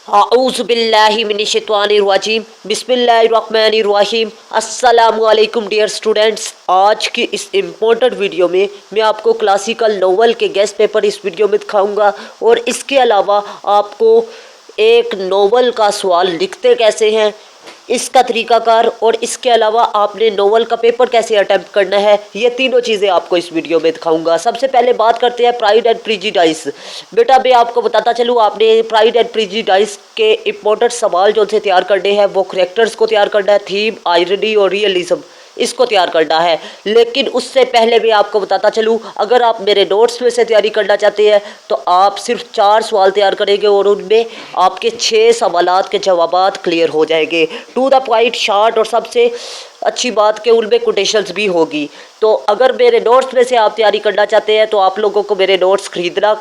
आऊज़ुबिल्लाहिमिनश्शैतानिर्रजीम बिस्मिल्लाहिर्रहमानिर्रहीम। अस्सलामुअलैकुम dear students. आज की इस इम्पोर्टेंट वीडियो में मैं आपको क्लासिकल नोवेल के गेस्ट पेपर इस वीडियो में दिखाऊंगा और इसके अलावा आपको एक नोवेल का सवाल लिखते कैसे हैं, इसका तरीकाकार और इसके अलावा आपने नोवेल का पेपर कैसे अटेम्प्ट करना है, ये तीनों चीज़ें आपको इस वीडियो में दिखाऊंगा। सबसे पहले बात करते हैं प्राइड एंड प्रेजुडिस। बेटा मैं आपको बताता चलूँ, आपने प्राइड एंड प्रेजुडिस के इंपॉर्टेंट सवाल जो से तैयार करने हैं वो करेक्टर्स को तैयार करना है, थीम, आयरनी और रियलिज्म इसको तैयार करना है। लेकिन उससे पहले मैं आपको बताता चलूँ, अगर आप मेरे नोट्स में से तैयारी करना चाहते हैं तो आप सिर्फ 4 सवाल तैयार करेंगे और उनमें आपके 6 सवालात के जवाबात क्लियर हो जाएंगे। टू द पॉइंट, शॉर्ट और सबसे अच्छी बात कि उनमें कोटेशंस भी होगी। तो अगर मेरे नोट्स में से आप तैयारी करना चाहते हैं तो आप लोगों को मेरे नोट्स खरीदना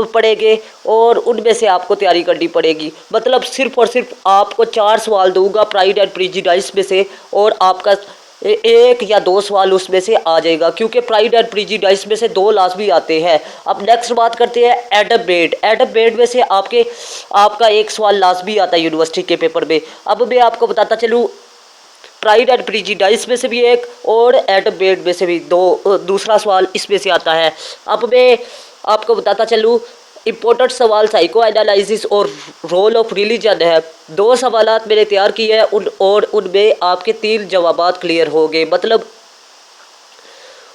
पड़ेंगे और उनमें से आपको तैयारी करनी पड़ेगी। मतलब सिर्फ और सिर्फ आपको 4 सवाल दूंगा प्राइड एंड प्रेजुडिस में से और आपका 1 या 2 सवाल उसमें से आ जाएगा, क्योंकि प्राइड एंड प्रेजुडिस में से 2 लाजमी आते हैं। अब नेक्स्ट बात करते हैं एडम बेड। एडम बेड में से आपका 1 सवाल लाजमी आता है यूनिवर्सिटी के पेपर में। अब मैं आपको बताता चलूँ, प्राइड एंड प्रेजुडिस में से भी 1 और एडम बेड में से भी 2 दूसरा सवाल इसमें से आता है। अब मैं आपको बताता चलूँ, इम्पोर्टेंट सवाल साइको एनालिसिस और रोल ऑफ रिलीजन है। 2 सवालात मैंने तैयार किए हैं और उनमें आपके 3 जवाबात क्लियर हो गए। मतलब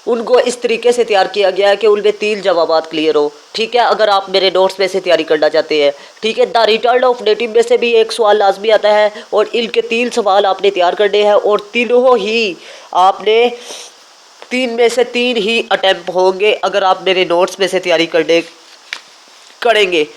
उनको इस तरीके से तैयार किया गया है कि उनमें 3 जवाबात क्लियर हो। ठीक है, अगर आप मेरे नोट्स में से तैयारी करना चाहते हैं। ठीक है, द रिटर्न ऑफ नेटिव में से भी 1 सवाल लाजमी आता है और इनके 3 सवाल आपने तैयार करने हैं और तीनों ही आपने 3 में से 3 ही अटैम्प्ट होंगे अगर आप मेरे नोट्स में से तैयारी करेंगे।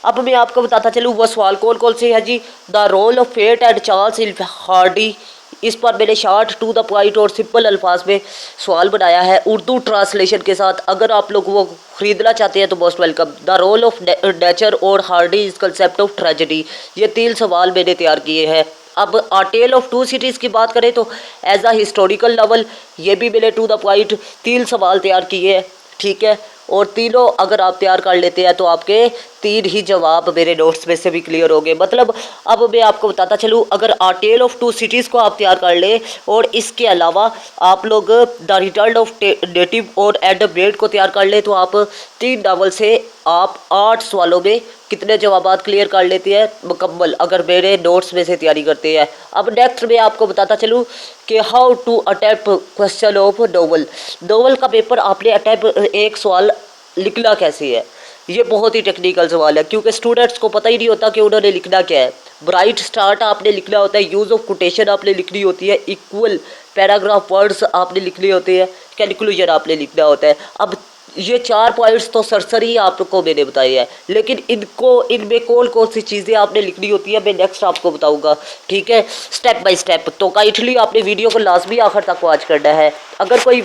अब मैं आपको बताता चलूँ वो सवाल कौन कौन से है जी। The role of fate and Charles Hardy, इस पर मैंने शॉर्ट, टू द पॉइंट और सिंपल अल्फाज में सवाल बनाया है उर्दू ट्रांसलेशन के साथ। अगर आप लोग वो खरीदना चाहते हैं तो most welcome. The role of nature और Hardy is concept of tragedy, ये 3 सवाल मैंने तैयार किए हैं। अब आ टेल ऑफ 2 सिटीज़ की बात करें तो एज अ हिस्टोरिकल नॉवल, ये भी मैंने टू द पॉइंट 3 सवाल तैयार किए हैं। ठीक है, और तीनों अगर आप तैयार कर लेते हैं तो आपके 3 ही जवाब मेरे नोट्स में से भी क्लियर हो गए। मतलब अब मैं आपको बताता चलूँ, अगर आ टेल ऑफ 2 सिटीज़ को आप तैयार कर ले और इसके अलावा आप लोग द रिटर्न ऑफ नेटिव और एडम बेड को तैयार कर ले तो आप 3 नावल से आप 8 सवालों में कितने जवाबात क्लियर कर लेते हैं मुकम्मल, अगर मेरे नोट्स में से तैयारी करते हैं। अब नेक्स्ट मैं आपको बताता चलूँ कि how to attempt question of novel. Novel का पेपर आपने अटैम्प्ट 1 सवाल लिखना कैसे है, ये बहुत ही टेक्निकल सवाल है, क्योंकि स्टूडेंट्स को पता ही नहीं होता कि उन्होंने लिखना क्या है। ब्राइट स्टार्ट आपने लिखना होता है, यूज़ ऑफ कोटेशन आपने लिखनी होती है, इक्वल पैराग्राफ वर्ड्स आपने लिखने होते हैं, कंक्लूजन आपने लिखना होता है। अब ये 4 पॉइंट्स तो सरसरी आपको मैंने बताए हैं, लेकिन इनमें कौन सी चीज़ें आपने लिखनी होती है मैं नेक्स्ट आपको बताऊंगा। ठीक है, स्टेप बाय स्टेप। तो काइंडली आपने वीडियो को लाजमी आखिर तक वॉच करना है। अगर कोई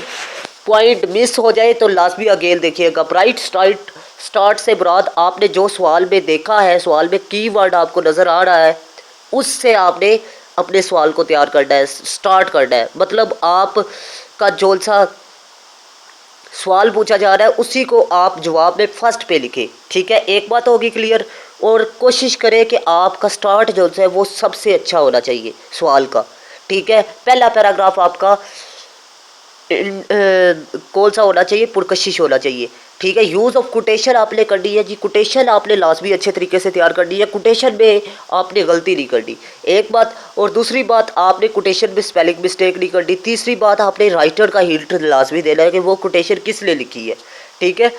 पॉइंट मिस हो जाए तो लाजमी अगेन देखिएगा। ब्राइट स्टार्ट से मुराद आपने जो सवाल में देखा है, सवाल में कीवर्ड आपको नज़र आ रहा है, उससे आपने अपने सवाल को तैयार करना है, स्टार्ट करना है। मतलब आपका जो सा सवाल पूछा जा रहा है उसी को आप जवाब में फर्स्ट पे लिखें। ठीक है, एक बात होगी क्लियर। और कोशिश करें कि आपका स्टार्ट जो है वो सबसे अच्छा होना चाहिए सवाल का। ठीक है, पहला पैराग्राफ आपका कौन सा होना चाहिए, पुरकशिश होना चाहिए। ठीक है, यूज़ ऑफ कोटेशन आपने करनी है जी। कोटेशन आपने लाजमी अच्छे तरीके से तैयार करनी है, कोटेशन में आपने गलती नहीं करनी, एक बात। और दूसरी बात, आपने कोटेशन में स्पेलिंग मिस्टेक नहीं करनी। तीसरी बात, आपने राइटर का हिंट लाजमी देना है कि वो कोटेशन किस लिए लिखी है। ठीक है,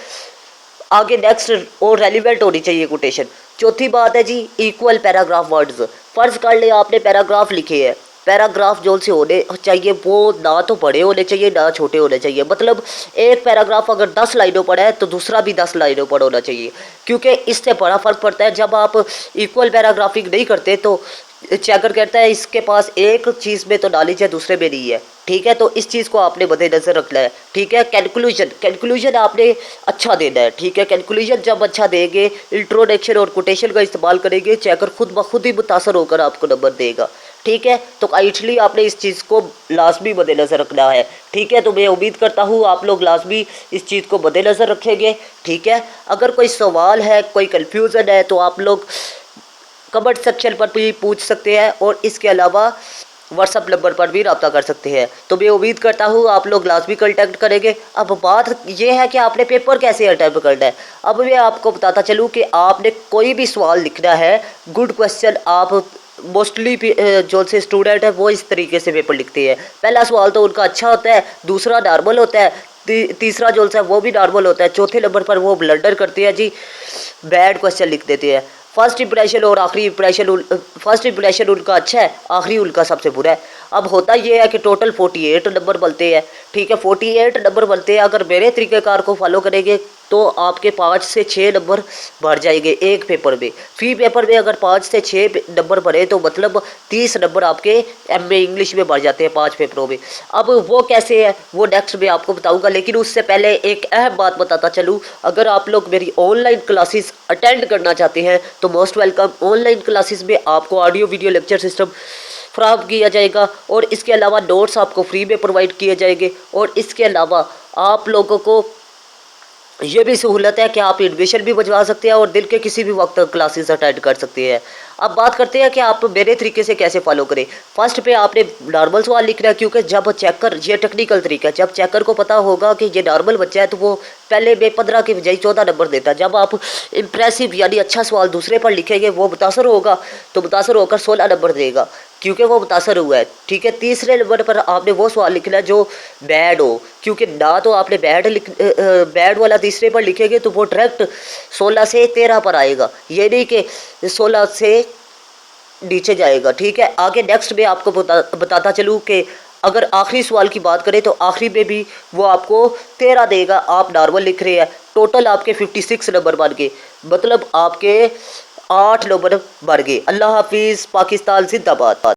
आगे नेक्स्ट और रेलिवेंट होनी चाहिए कोटेशन। चौथी बात है जी इक्वल पैराग्राफ वर्ड्स। फ़र्ज़ कर ले आपने पैराग्राफ लिखे हैं, पैराग्राफ जो से होने चाहिए वो ना तो बड़े होने चाहिए ना छोटे होने चाहिए। मतलब एक पैराग्राफ अगर 10 लाइनों पर है तो दूसरा भी 10 लाइनों पर होना चाहिए, क्योंकि इससे बड़ा फ़र्क पड़ता है। जब आप इक्वल पैराग्राफिंग नहीं करते तो चेकर कहता है इसके पास एक चीज़ में तो नॉलेज है दूसरे में नहीं है। ठीक है, तो इस चीज़ को आपने मद्देनज़र रखना है। ठीक है, कंक्लूजन आपने अच्छा देना है। ठीक है, कंक्लूजन जब अच्छा देंगे, इंट्रोडक्शन और कोटेशन का इस्तेमाल करेंगे, चेकर खुद ब खुद ही मुतासर होकर आपको नंबर देगा। ठीक है, तो काइंडली आपने इस चीज़ को लाजमी मद्देनज़र रखना है। ठीक है, तो मैं उम्मीद करता हूँ आप लोग लाजमी इस चीज़ को मद्देनज़र रखेंगे। ठीक है, अगर कोई सवाल है, कोई कन्फ्यूज़न है तो आप लोग कमेंट सेक्शन पर भी पूछ सकते हैं और इसके अलावा व्हाट्सअप नंबर पर भी रब्ता कर सकते हैं। तो मैं उम्मीद करता हूँ आप लोग लाजमी कांटेक्ट करेंगे। अब बात यह है कि आपने पेपर कैसे अटेम्प्ट करना है। अब मैं आपको बताता चलूँ कि आपने कोई भी सवाल लिखना है, गुड क्वेश्चन, आप मोस्टली जो से स्टूडेंट है वो इस तरीके से पेपर लिखते हैं। पहला सवाल तो उनका अच्छा होता है, दूसरा नॉर्मल होता है, तीसरा जो है वो भी नॉर्मल होता है, चौथे नंबर पर वो ब्लंडर करते हैं जी, बैड क्वेश्चन लिख देते हैं। फर्स्ट इंप्रेशन और आखिरी इंप्रेशन, फर्स्ट इंप्रेशन उनका अच्छा है, आखिरी उनका सबसे बुरा है। अब होता ये है कि टोटल 48 नंबर बनते हैं, ठीक है, 48 नंबर बनते हैं। अगर मेरे तरीक़ेकार को फॉलो करेंगे तो आपके 5 से 6 नंबर बढ़ जाएंगे एक पेपर में। फी पेपर में अगर 5 से 6 नंबर बढ़े तो मतलब 30 नंबर आपके एमए इंग्लिश में बढ़ जाते हैं 5 पेपरों में। अब वो कैसे है वो नेक्स्ट में आपको बताऊंगा, लेकिन उससे पहले एक अहम बात बताता चलूँ। अगर आप लोग मेरी ऑनलाइन क्लासेस अटेंड करना चाहते हैं तो मोस्ट वेलकम। ऑनलाइन क्लासेस में आपको ऑडियो वीडियो लेक्चर सिस्टम फराहम किया जाएगा और इसके अलावा नोट्स आपको फ्री में प्रोवाइड किए जाएंगे और इसके अलावा आप लोगों को ये भी सहूलत है कि आप एडमिशन भी भिजवा सकते हैं और दिन के किसी भी वक्त क्लासेस अटेंड कर सकते हैं। अब बात करते हैं कि आप मेरे तरीके से कैसे फॉलो करें। फर्स्ट पे आपने नॉर्मल सवाल लिखना है, क्योंकि जब चेकर, ये टेक्निकल तरीका है, जब चेकर को पता होगा कि ये नॉर्मल बच्चा है तो वो पहले में 15 के बजाय 14 नंबर देता है। जब आप इंप्रेसिव यानी अच्छा सवाल दूसरे पर लिखेंगे वो मुतासर होगा तो मुतासर होकर 16 नंबर देगा, क्योंकि वो मुतासर हुआ है, ठीक है। तीसरे नंबर पर आपने वो सवाल लिखना है जो बैड हो, क्योंकि ना तो आपने बैड वाला तीसरे पर लिखेंगे तो वो डायरेक्ट 16 से 13 पर आएगा, ये नहीं कि 16 से नीचे जाएगा, ठीक है। आगे नेक्स्ट में आपको बताता चलूँ कि अगर आखिरी सवाल की बात करें तो आखिरी में भी वो आपको 13 देगा। आप नॉर्मल लिख रहे हैं, टोटल आपके 56 नंबर बन गए, मतलब आपके 8 नंबर बढ़ गए। अल्लाह हाफिज़, पाकिस्तान जिंदाबाद।